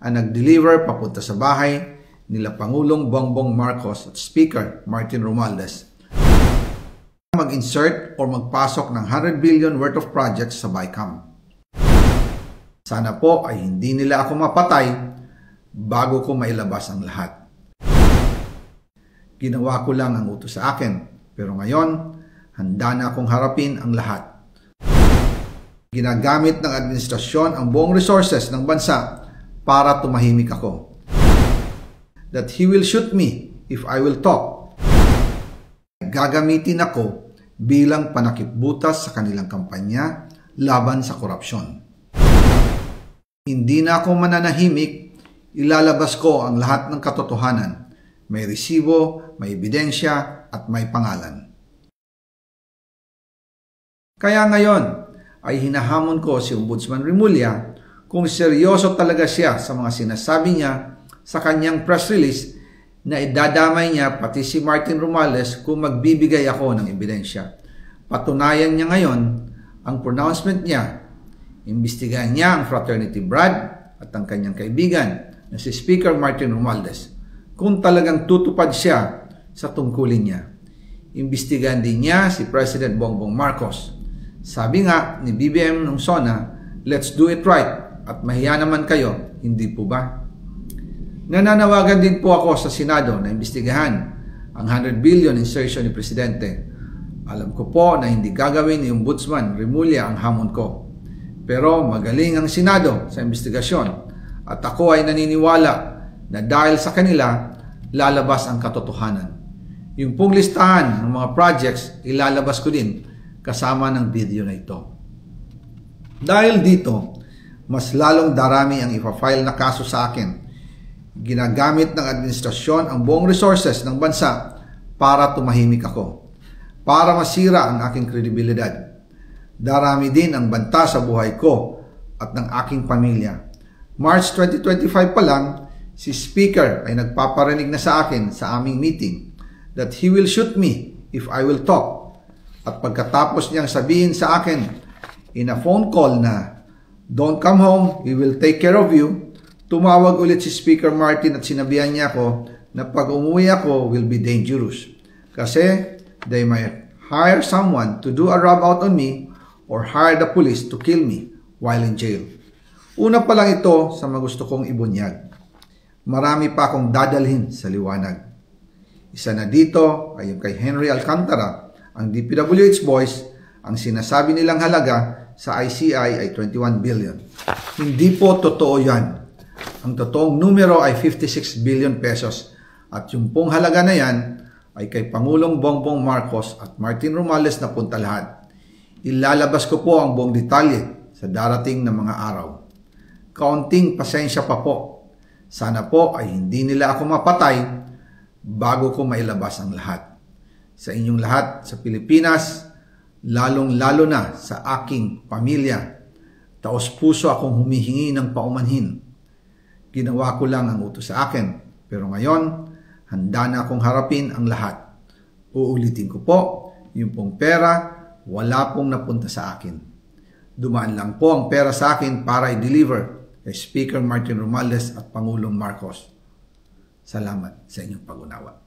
ang nag-deliver papunta sa bahay nila Pangulong Bongbong Marcos at Speaker Martin Romualdez mag-insert o magpasok ng 100 billion worth of projects sa BICAM. Sana po ay hindi nila ako mapatay bago ko mailabas ang lahat. Ginawa ko lang ang utos sa akin, pero ngayon, handa na akong harapin ang lahat. Ginagamit ng administrasyon ang buong resources ng bansa para tumahimik ako. That he will shoot me if I will talk. Gagamitin ako bilang panakipbutas sa kanilang kampanya laban sa korupsyon. Hindi na ako mananahimik, ilalabas ko ang lahat ng katotohanan. May resibo, may ebidensya, at may pangalan. Kaya ngayon ay hinahamon ko si Ombudsman Remulla kung seryoso talaga siya sa mga sinasabi niya sa kanyang press release na idadamay niya pati si Martin Romualdez kung magbibigay ako ng ebidensya. Patunayan niya ngayon ang pronouncement niya. Imbestigahan niya ang fraternity Brad at ang kanyang kaibigan na si Speaker Martin Romualdez kung talagang tutupad siya sa tungkulin niya. Imbestigahan din niya si President Bongbong Marcos. Sabi nga ni BBM nung SONA, let's do it right at mahiya naman kayo, hindi po ba? Nananawagan din po ako sa Senado na imbestigahan ang 100 billion insertion ni Presidente. Alam ko po na hindi gagawin ni Ombudsman Remulla ang hamon ko. Pero magaling ang Senado sa investigasyon at ako ay naniniwala na dahil sa kanila, lalabas ang katotohanan. Yung pong listahan ng mga projects, ilalabas ko din kasama ng video na ito. Dahil dito, mas lalong darami ang ipafile na kaso sa akin. Ginagamit ng administrasyon ang buong resources ng bansa para tumahimik ako, para masira ang aking kredibilidad. Darami din ang banta sa buhay ko at ng aking pamilya. March 2025 pa lang, si Speaker ay nagpaparinig na sa akin sa aming meeting that he will shoot me if I will talk. At pagkatapos niyang sabihin sa akin in a phone call na don't come home, we will take care of you, tumawag ulit si Speaker Martin at sinabihan niya ako na pag umuwi ako will be dangerous kasi they might hire someone to do a rob out on me or hire the police to kill me while in jail. Una pa lang ito sa magusto kong ibunyag. Marami pa akong dadalhin sa liwanag. Isa na dito ay yung kay Henry Alcantara, ang DPWH boys, ang sinasabi nilang halaga sa ICI ay 21 billion. Hindi po totoo yan. Ang totoong numero ay 56 billion pesos at yung pong halaga na yan ay kay Pangulong Bongbong Marcos at Martin Romualdez na punta lahat. Ilalabas ko po ang buong detalye sa darating na mga araw. Kaunting pasensya pa po. Sana po ay hindi nila ako mapatay bago ko mailabas ang lahat. Sa inyong lahat sa Pilipinas, lalong-lalo na sa aking pamilya, taos-puso akong humihingi ng paumanhin. Ginawa ko lang ang utos sa akin, pero ngayon, handa na akong harapin ang lahat. Uulitin ko po, yung pong pera, wala pong napunta sa akin. Dumaan lang po ang pera sa akin para i-deliver kay Speaker Martin Romualdez at Pangulong Marcos. Salamat sa inyong pag-unawa.